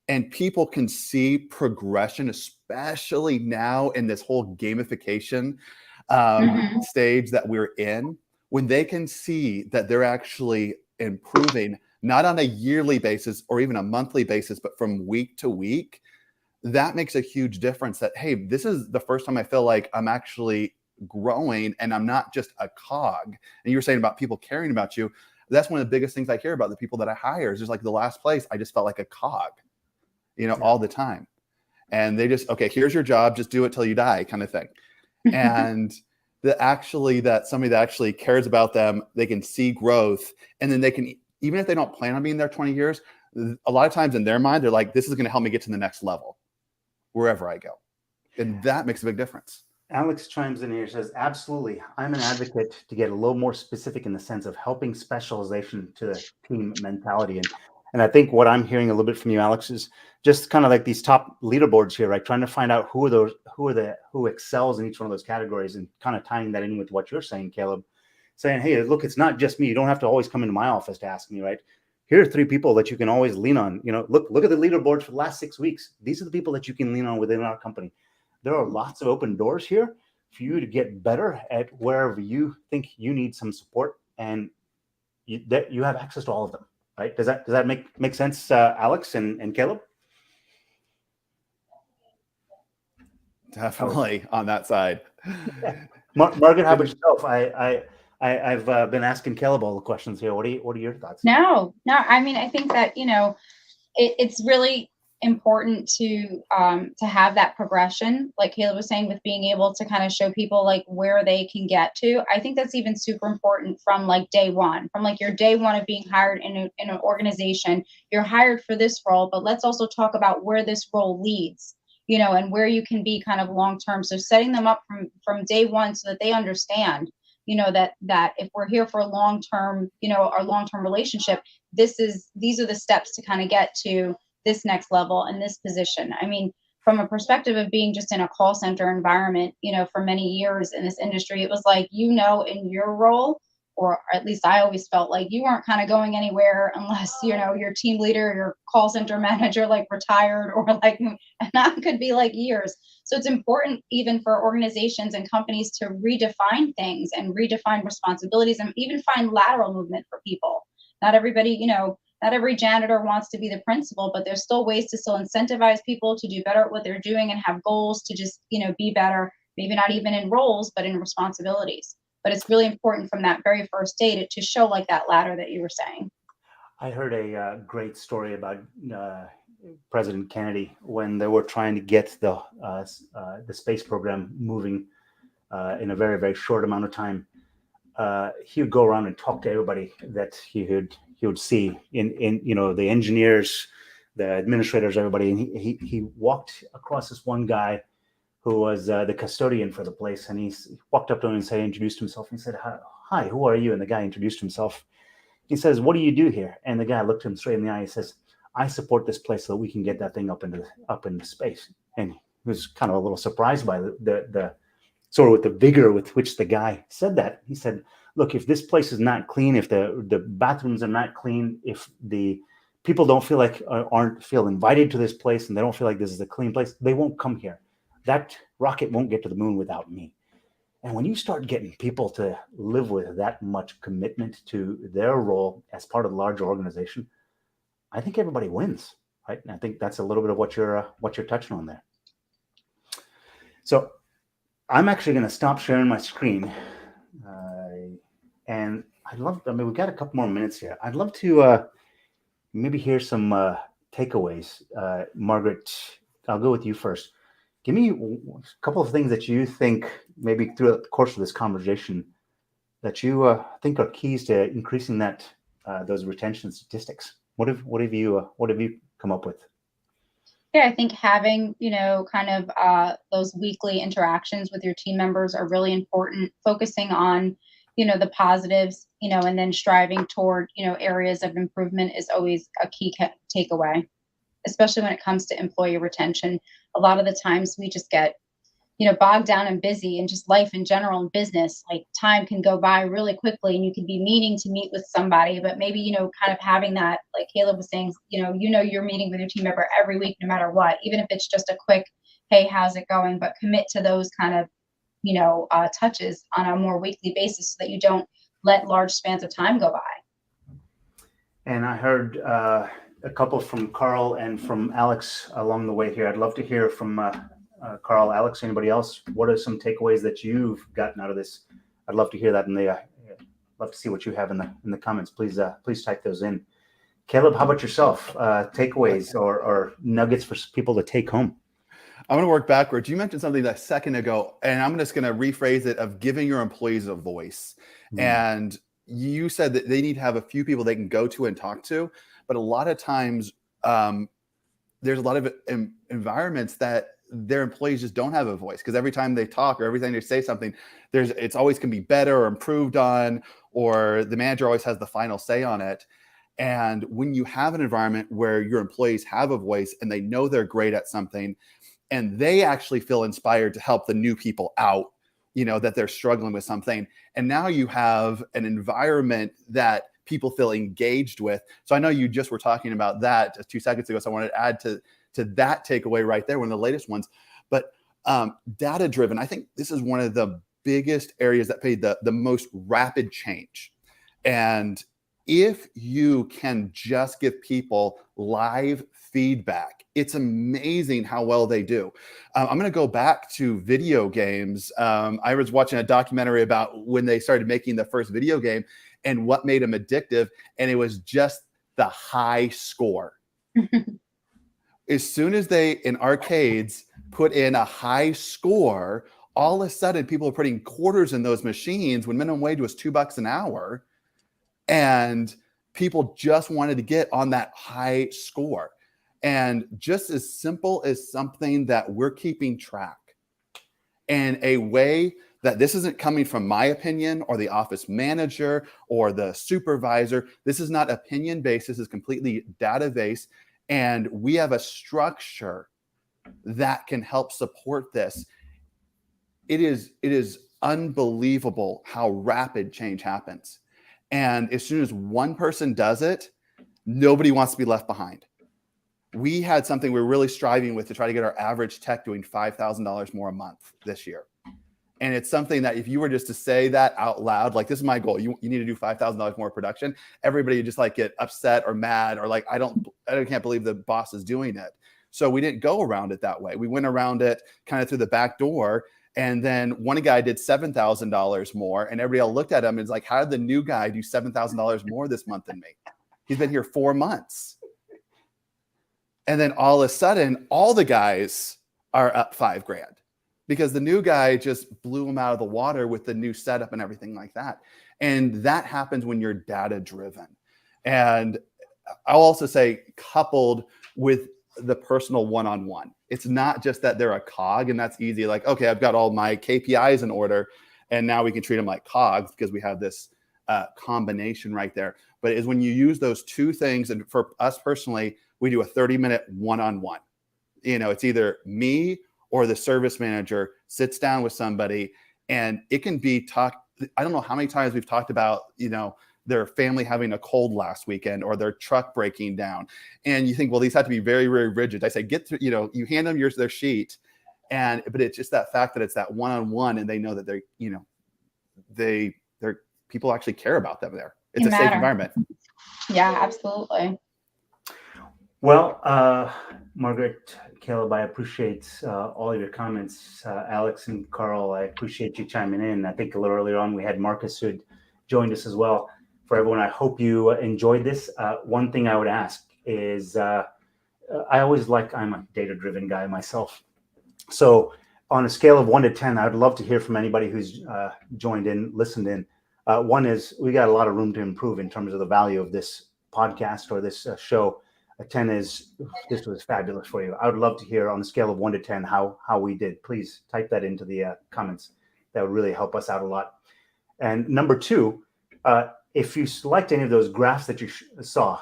and people can see progression, especially now in this whole gamification stage that we're in, when they can see that they're actually improving, not on a yearly basis or even a monthly basis, but from week to week, that makes a huge difference. That, hey, this is the first time I feel like I'm actually growing and I'm not just a cog. And you were saying about people caring about you. That's one of the biggest things I hear about the people that I hire is just like the last place, I just felt like a cog. All the time. And they just, okay, here's your job, just do it till you die kind of thing. And that somebody that actually cares about them, they can see growth. And then they can, even if they don't plan on being there 20 years, a lot of times in their mind, they're like, this is going to help me get to the next level, wherever I go. And that makes a big difference. Alex chimes in here, says, absolutely. I'm an advocate to get a little more specific in the sense of helping specialization to the team mentality. And I think what I'm hearing a little bit from you, Alex, is just kind of like these top leaderboards here, right? Trying to find out who excels in each one of those categories, and kind of tying that in with what you're saying, Caleb, saying, hey, look, it's not just me. You don't have to always come into my office to ask me, right? Here are 3 people that you can always lean on. Look at the leaderboards for the last 6 weeks. These are the people that you can lean on within our company. There are lots of open doors here for you to get better at wherever you think you need some support, and you have access to all of them. Right? Does that make sense, Alex and Caleb? Definitely on that side. Yeah. Margaret, how about yourself? I've been asking Caleb all the questions here. What are your thoughts? No. I mean, I think that it's really important to have that progression, like Caleb was saying, with being able to kind of show people like where they can get to. I think that's even super important from like day one, from like your day one of being hired in an organization. You're hired for this role, but let's also talk about where this role leads, and where you can be kind of long term. So setting them up from day one so that they understand, that if we're here for a long term, our long term relationship, these are the steps to kind of get to this next level and this position. I mean, from a perspective of being just in a call center environment, for many years in this industry, it was like, in your role, or at least I always felt like you weren't kind of going anywhere unless, your team leader, your call center manager, like retired, or like, and that could be like years. So it's important even for organizations and companies to redefine things and redefine responsibilities and even find lateral movement for people. Not everybody, not every janitor wants to be the principal, but there's still ways to still incentivize people to do better at what they're doing and have goals to just, be better, maybe not even in roles, but in responsibilities. But it's really important from that very first day to show like that ladder that you were saying. I heard a great story about President Kennedy when they were trying to get the space program moving in a very, very short amount of time. He would go around and talk to everybody that he would see in the engineers, the administrators, everybody. And he walked across this one guy who was the custodian for the place, and he walked up to him and introduced himself. And he said, "Hi, who are you?" And the guy introduced himself. He says, "What do you do here?" And the guy looked him straight in the eye. He says, "I support this place so that we can get that thing up into space." And he was kind of a little surprised by the sort of with the vigor with which the guy said that. He said, "Look, if this place is not clean, if the bathrooms are not clean, if the people don't feel invited to this place, and they don't feel like this is a clean place, they won't come here. That rocket won't get to the moon without me." And when you start getting people to live with that much commitment to their role as part of the larger organization, I think everybody wins, right? And I think that's a little bit of what you're touching on there. So I'm actually going to stop sharing my screen, and we've got a couple more minutes here. I'd love to maybe hear some takeaways. Margaret, I'll go with you first. Give me a couple of things that you think maybe throughout the course of this conversation that you think are keys to increasing those retention statistics. What have you come up with? Yeah, I think having, kind of those weekly interactions with your team members are really important. Focusing on, the positives, and then striving toward, areas of improvement is always a key takeaway, especially when it comes to employee retention. A lot of the times we just get, bogged down and busy, and just life in general and business, like time can go by really quickly, and you could be meaning to meet with somebody, but maybe, kind of having that, like Caleb was saying, you're meeting with your team member every week, no matter what, even if it's just a quick, "Hey, how's it going?" But commit to those kind of, touches on a more weekly basis so that you don't let large spans of time go by. And I heard a couple from Carl and from Alex along the way here. I'd love to hear from Carl, Alex, anybody else. What are some takeaways that you've gotten out of this? I'd love to hear that, and love to see what you have in the comments. Please type those in. Caleb, how about yourself? Takeaways or nuggets for people to take home? I'm going to work backwards. You mentioned something a second ago, and I'm just going to rephrase it of giving your employees a voice. And you said that they need to have a few people they can go to and talk to, but a lot of times there's a lot of environments that their employees just don't have a voice, because every time they talk or every time they say something, it's always can be better or improved on, or the manager always has the final say on it. And when you have an environment where your employees have a voice and they know they're great at something, and they actually feel inspired to help the new people out, that they're struggling with something, and now you have an environment that people feel engaged with. So I know you just were talking about that just 2 seconds ago, so I wanted to add to that takeaway right there, one of the latest ones. But data driven, I think this is one of the biggest areas that pay the most rapid change. And if you can just give people live feedback, it's amazing how well they do. I'm going to go back to video games. I was watching a documentary about when they started making the first video game and what made them addictive, and it was just the high score. As soon as they, in arcades, put in a high score, all of a sudden people are putting quarters in those machines when minimum wage was $2 an hour. And people just wanted to get on that high score. And just as simple as something that we're keeping track in a way that this isn't coming from my opinion or the office manager or the supervisor. This is not opinion based. This is completely data-based. And we have a structure that can help support this. It is unbelievable how rapid change happens. And as soon as one person does it, nobody wants to be left behind. We had something we were really striving with to try to get our average tech doing $5,000 more a month this year. And it's something that if you were just to say that out loud, like, this is my goal, you need to do $5,000 more production, everybody would just like get upset or mad or like, I can't believe the boss is doing it. So we didn't go around it that way. We went around it kind of through the back door. And then one guy did $7,000 more, and everybody else looked at him and was like, how did the new guy do $7,000 more this month than me? He's been here 4 months. And then all of a sudden, all the guys are up $5,000 because the new guy just blew them out of the water with the new setup and everything like that. And that happens when you're data driven. And I'll also say, coupled with the personal one-on-one. It's not just that they're a cog and that's easy. Like, okay, I've got all my KPIs in order and now we can treat them like cogs because we have this combination right there. But is when you use those two things, and for us personally, we do a 30-minute one-on-one. It's either me or the service manager sits down with somebody, and it can be I don't know how many times we've talked about, their family having a cold last weekend or their truck breaking down. And you think, well, these have to be very, very rigid. I say, get through, you hand them their sheet, but it's just that fact that it's that one-on-one, and they know that they're people actually care about them there. It's a safe environment. Yeah, absolutely. Well, Margaret, Caleb, I appreciate all of your comments. Alex and Carl, I appreciate you chiming in. I think a little earlier on we had Marcus who joined us as well. For everyone, I hope you enjoyed this. One thing I would ask is, I'm a data-driven guy myself. So on a scale of 1 to 10, I would love to hear from anybody who's joined in, listened in. 1 is we got a lot of room to improve in terms of the value of this podcast or this show. 10 is this was fabulous for you. I would love to hear on a scale of 1 to 10 how we did. Please type that into the comments. That would really help us out a lot. And number 2, if you select any of those graphs that you saw,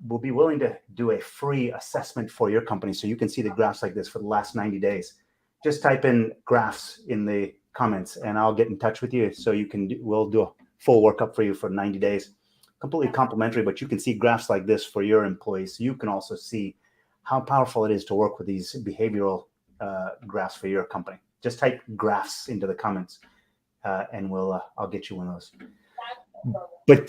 we'll be willing to do a free assessment for your company so you can see the graphs like this for the last 90 days. Just type in graphs in the comments and I'll get in touch with you so we'll do a full workup for you for 90 days. Completely complimentary, but you can see graphs like this for your employees. So you can also see how powerful it is to work with these behavioral graphs for your company. Just type graphs into the comments and I'll get you one of those. But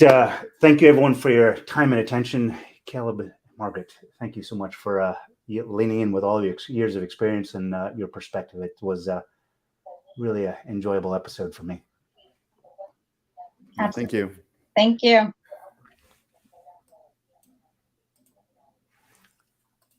thank you, everyone, for your time and attention. Caleb, Margaret, thank you so much for leaning in with all of your years of experience and your perspective. It was really an enjoyable episode for me. Thank you. Thank you.